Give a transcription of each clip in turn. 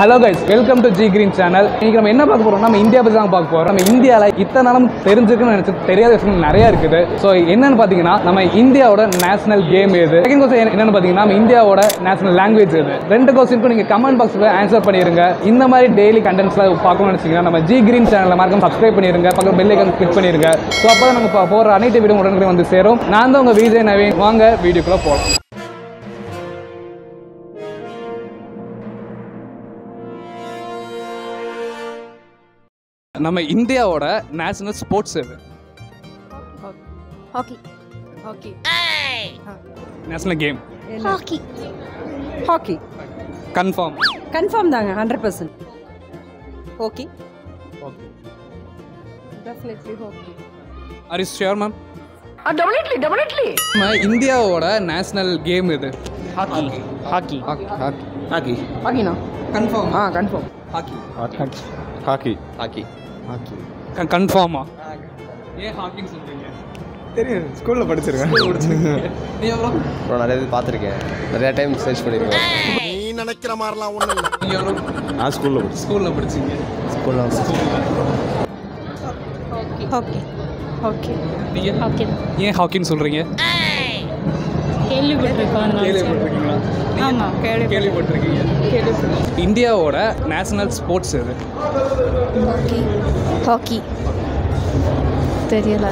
Hello guys, welcome to G Green channel. இன்னைக்கு நம்ம என்ன பார்க்க போறோம்னா நம்ம இந்தியா பத்தி தான் பார்க்க போறோம். நம்ம இந்தியால இத்தனை நாளும் தெரிஞ்சிருக்குன்னு நினைச்சு தெரியாத விஷயம் நிறைய இருக்குது. ஸோ என்னன்னு பாத்தீங்கன்னா நம்ம இந்தியாவோட நேஷனல் கேம் எது, செகண்ட் क्वेश्चन என்னன்னு பாத்தீங்கன்னா நம்ம இந்தியாவோட நேஷனல் லாங்குவேஜ் எது. ரெண்டு क्वेश्चनக்கு நீங்க கமெண்ட் பாக்ஸ்ல ஆன்சர் பண்ணிருங்க. இந்த மாதிரி டெய்லி கண்டென்ட்ஸ்லாம் பார்க்கணும்னு நினைச்சீங்கன்னா நம்ம G Green சேனலை மறக்காம சப்ஸ்கிரைப் பண்ணிருங்க, பக்கத்துல பெல் ஐகான் கிளிக் பண்ணிருங்க. ஸோ அப்பதான் நம்ம போற அனைத்து வீடியோ உடனே வந்து சேரும். நான் தான் உங்க விஜய் நவீன். வாங்க வீடியோக்குள்ள போலாம். நம்ம இந்தியாவோட நேஷனல் ஸ்போர்ட்ஸ் எது? Hockey. Hockey. National game hockey. Hockey. Confirm. Confirm தாங்க 100%. Hockey. Okay. Definitely hockey. Are you sure ma'am? Definitely. நம்ம இந்தியாவோட நேஷனல் கேம் எது? ஹாக்கி. ஹாக்கி. ஹாக்கி. ஹாக்கி. ஹாக்கினா confirm. Confirm. Hockey. Hockey. Hockey. Hockey. Hockey. கன்ஃபார்மா? ஏன் ஹாக்கின்னு சொல்றீங்க? தெரியும், ஸ்கூல்ல படிச்சிருக்கேன். நீ எவ்வளோ? ப்ரோ நிறைய இது பார்த்துருக்கேன், நிறைய டைம் சர்ச் பண்ணியிருக்கேன். நீ நினைக்கிற மாதிரிலாம் ஒன்றும் இல்லை. நீ எவ்வளோ? நான் ஸ்கூலில் படிச்சீங்க? ஸ்கூலில் ஹாக்கி. ஹாக்கி. நீங்க ஹாக்கி. ஏன் ஹாக்கின்னு சொல்றீங்க? கேள்விப்பட்டிருக்கீங்களா? ஆமாம், கேள்விப்பட்டிருக்கீங்க. இந்தியாவோட நேஷனல் ஸ்போர்ட்ஸ் எது? ஹாக்கி. தெரியல.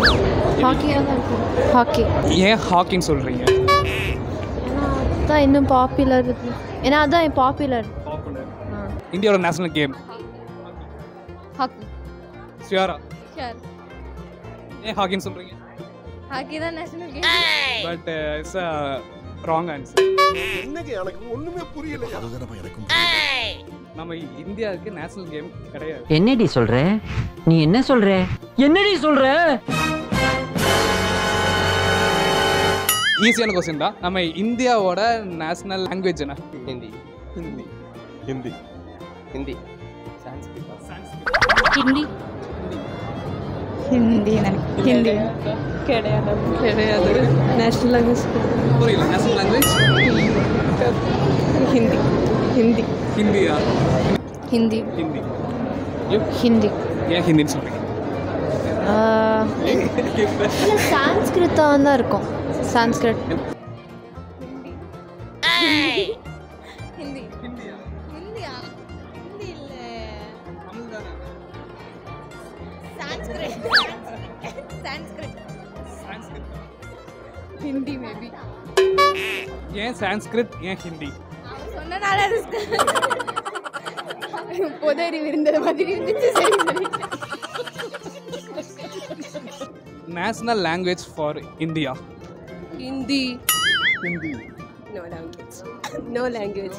ஹாக்கியாக தான் இருக்கும். ஹாக்கி. ஏன் ஹாக்கின்னு சொல்கிறீங்க? ஏன்னா அதுதான் இன்னும் பாப்புலர் இருக்கு. ஏன்னா அதுதான் பாப்புலர். இந்தியாவோட நேஷனல் கேம் ஹாக்கி. ஷியாரா? ஷியோர். ஏன் ஹாக்கின்னு சொல்கிறீங்க? ஹாக்கி தான் national game. But it's a wrong answer. என்னங்க எனக்கு ஒண்ணுமே புரியல. அதுதானப்பா எனக்கும். நம்ம இந்தியாவுக்கு நேஷனல் கேம் கிடையாது. என்னடி சொல்ற? நீ என்ன சொல்ற? என்னடி சொல்ற? ஈஸியான கொஸ்டின் தான். நம்ம இந்தியாவோட நேஷனல் லாங்குவேஜ் என்ன? ஹிந்தி. ஹிந்தி. ஹிந்தி. ஹிந்தி. ஹிந்தி. ஹிந்தி. ஹிந்தி கிடையாது. நேஷனல் லாங்குவேஜ் புரியல. National language Hindi. ஹிந்தி. ஹிந்தியா? ஹிந்தி. ஹிந்தி. ஹிந்தி. ஏன் ஹிந்தின்னு சொல்கிறீங்க? இல்லை, சான்ஸ்கிருத்தம் தான் இருக்கும். சான்ஸ்கிரிட். ஹிந்தி. ஹிந்தியா? ஹிந்தியா? ஹிந்தி இல்லை. தமிழ் தானே? சான்ஸ்கிரிட். சான்ஸ்கிரிட். சான்ஸ்கிரிட். ஹிந்தி மேபி. ஏன் சான்ஸ்கிரிட், ஏன் ஹிந்தி? அவன் சொன்னனால பொது அறிவு இருந்தது மாதிரி இருந்துச்சு. சரி சரி. National language for India? Hindi. No language.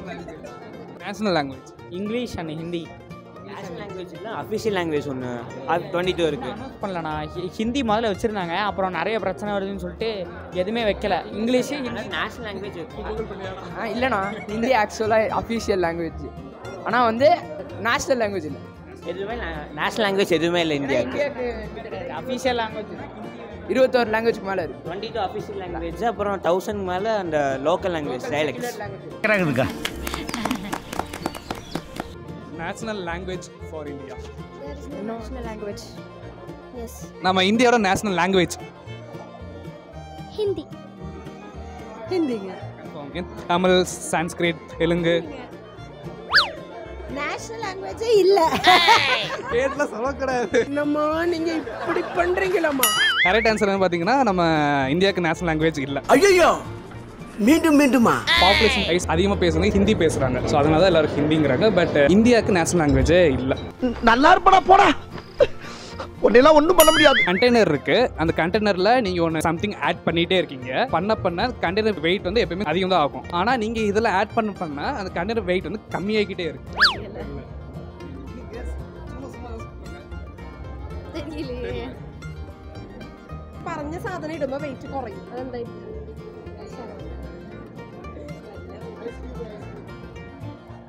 National language English and Hindi. National language இல்லை, அஃபிஷியல் லாங்குவேஜ் ஒன்று அது 22 இருக்குது. அனௌன்ஸ் பண்ணலண்ணா. ஹிந்தி முதல்ல வச்சுருந்தாங்க, அப்புறம் நிறைய பிரச்சனை வருதுன்னு சொல்லிட்டு எதுவுமே வைக்கல. இங்கிலீஷு ஹிந்தி நேஷனல் லாங்குவேஜ் இல்லைண்ணா. ஹிந்தி ஆக்சுவலாக அஃபிஷியல் லாங்குவேஜ், ஆனால் வந்து நேஷ்னல் லாங்குவேஜ் இல்லை. எதுவுமே நேஷனல் லாங்குவேஜ் எதுவுமே இல்லை இந்தியாவுக்கு. அஃபிஷியல் லாங்குவேஜ் 21 லாங்குவேஜ்க்கு மேலே இருக்குது. 22 அஃபிஷியல் லாங்குவேஜ், அப்புறம் 1000 மேலே அந்த local language dialects. National language for India? National language. Yes. நம்ம இந்தியாவோட நேஷனல் லாங்குவேஜ்? ஹிந்தி. ஹிந்திங்க. தமிழ், சான்ஸ்கிரிட், தெலுங்கு. நேஷனல் லாங்குவேஜே இல்ல. கேட்ல சொல்லக்கூடாது. என்னம்மா நீங்கள் இப்படி பண்ணுறீங்களாம்மா? கரெக்ட் ஆன்சர் என்ன பார்த்தீங்கன்னா நம்ம இந்தியாவுக்கு நேஷனல் லாங்குவேஜ் இல்லை. ஐயோ மீண்டுமா பாப்புலேஷன் வைஸ் அதிகமாக பேசுறவங்க ஹிந்தி பேசுகிறாங்க. ஸோ அதனால தான் எல்லாரும் ஹிந்திங்கிறாங்க. பட் இந்தியாவுக்கு நேஷனல் லாங்குவேஜே இல்லை. நல்லா இருப்படா போடா. ஒன்னெல்லாம் ஒன்றும் பண்ண முடியாது. கண்டெய்னர் இருக்கு. அந்த கண்டெய்னர்ல நீங்க ஒன்று சம்திங் ஆட் பண்ணிட்டே இருக்கீங்க. பண்ண கண்டெய்னர் வெயிட் வந்து எப்பவுமே அதிகம் தான் ஆகும். ஆனா நீங்க இதில் ஆட் பண்ண அந்த கண்டெய்னர் வெயிட் வந்து கம்மியாகிக்கிட்டே இருக்கு. தெரியலையே. പറഞ്ഞ സാധനം ഇടുമ്പോൾ വെയിറ്റ് കുറയും. അതെന്താ?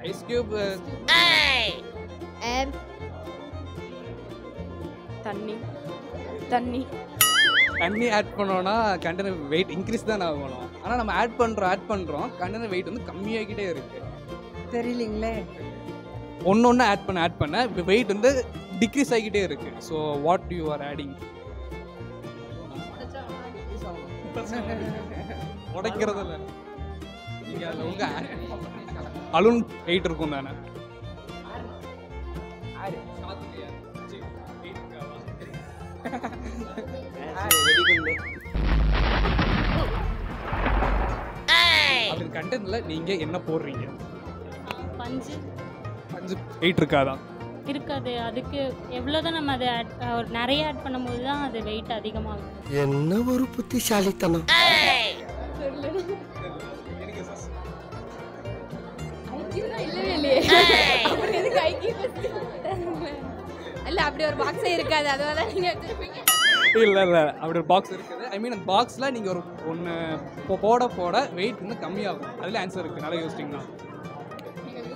Ice cube. ஏர். தண்ணி. தண்ணி. தண்ணி ஆட் பண்ணோன்னா கண்டெய்னர் வெயிட் இன்க்ரீஸ் தான் ஆகணும். ஆனால் நம்ம ஆட் பண்ணுறோம் கண்டெய்னர் வெயிட் வந்து கம்மியாகிட்டே இருக்குது. தெரியலீங்களே. ஒன்று ஆட் பண்ண வெயிட் வந்து டிக்ரீஸ் ஆகிக்கிட்டே இருக்குது. So what you are adding? உடைக்கிறது இல்லை, நீங்கள் அதில் உங்கள் அலுன் வெயிட் இருக்கும் தானே. அப்படி கண்டென்ட்ல நீங்க என்ன போடுறீங்க? பஞ்சு வெயிட் இருக்காதா? இருக்காது. அதுக்கு எவ்வளோதான் நம்ம அதை நிறைய ஆட் பண்ணும்போது தான் அது வெயிட் அதிகமாகும். என்ன ஒரு புத்திசாலித்தனம். இல்ல அப்படி ஒரு பாக்ஸே இருக்காது, அதனால நீங்க எடுத்துருப்பீங்க. இல்லை அப்படி ஒரு பாக்ஸ் இருக்குது. ஐ மீன் அந்த பாக்ஸில் நீங்கள் ஒரு ஒன்று போட வெயிட் வந்து கம்மியாகும். அதில் ஆன்சர் இருக்குது. நல்லா யோசிச்சிங்கன்னா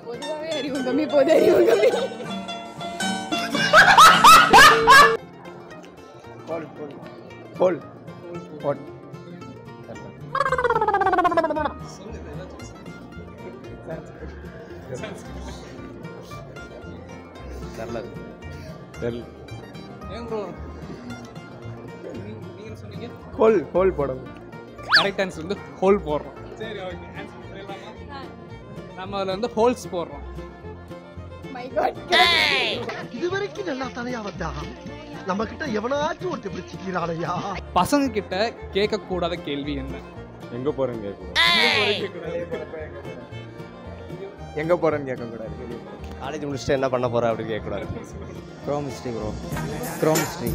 பொதுவாகவே அறிவு கம்மி, பொது அறிவு கம்மி. ஏன் ப்ரோ நீங்கள் சொன்னீங்க ஹோல் போடணும். கரெக்ட் ஆன்சர் வந்து ஹோல் போடுறோம். சரி ஓகே, ஆன்சர் சொல்லலாமா? நம்ம அதில் வந்து ஹோல்ஸ் போடுறோம். இதுவரைக்கும் நல்லா தனியா வந்தா நம்ம கிட்ட எவனாச்சும் ஒருத்தர் இப்படி சிக்கிறாளையா? பசங்க கிட்ட கேட்கக்கூடாத கேள்வி என்ன? எங்கே போகிறேன்னு கேட்கக்கூடாது. காலேஜ் முடிச்சுட்டு என்ன பண்ண போகிற அப்படின்னு கேட்கக்கூடாது. க்ரோமிஸ்ட்ரி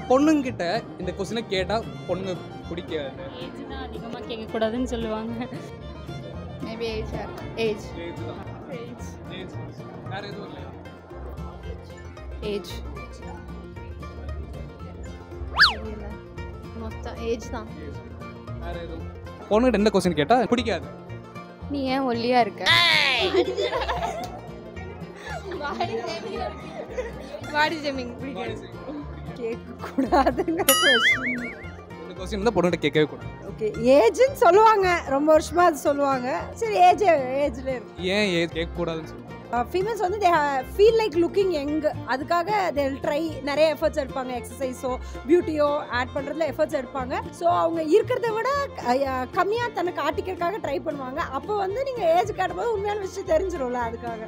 பொண்ணுங்கிட்ட இந்த கொஸ்டினை கேட்டால் பொண்ணு பிடிக்காது. ஏஜ் தான் அதிகமாக கேட்கக்கூடாதுன்னு சொல்லுவாங்க. மேபி ஏஜ் தான். வேற எதுவும் இல்லையா? ஏஜ் மொத்தம் ஏஜ் தான். வேற எதுவும் பொண்ணுகிட்ட எந்த கொஸ்டின் கேட்டால் பிடிக்காது? நீ ஏன் ஒல்லியா இருக்க? பாடி ஷேமிங் பிடிக்காது. கேட்கக்கூடாதுங்கிற கொஸ்டின். இந்த கொஸ்டின் வந்து பொண்ணுகிட்ட கேட்கவே கூடாது. ஓகே, ஏஜ்னு சொல்லுவாங்க, ரொம்ப வருஷமா அது சொல்லுவாங்க. சரி, ஏஜ்ல இருக்கு. ஏன் ஏஜ் கேட்கக்கூடாதுன்னு சொல்லுவாங்க? ஃபீமேல்ஸ் வந்து they feel like looking young. அதுக்காக தே ட்ரை நிறைய எஃபர்ட்ஸ் எடுப்பாங்க. எக்ஸசைஸோ பியூட்டியோ ஆட் பண்ணுறதுல எஃபர்ட்ஸ் எடுப்பாங்க. ஸோ அவங்க இருக்கிறத விட கம்மியாக தன்னை காட்டிக்கிறதுக்காக ட்ரை பண்ணுவாங்க. அப்போ வந்து நீங்கள் ஏஜ் காட்டும்போது உண்மையான விஷயம் தெரிஞ்சிடும்ல, அதுக்காக.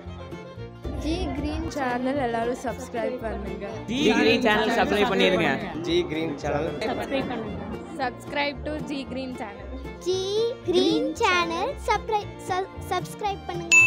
ஜி கிரீன் சேனல் எல்லாரும் சப்ஸ்கிரைப் பண்ணுங்க. ஜி கிரீன் சேனல் சப்ஸ்கிரைப் பண்ணிருங்க. ஜி கிரீன் சேனல் சப்ஸ்கிரைப் பண்ணுங்க. Subscribe to G green channel. G green channel subscribe பண்ணுங்க.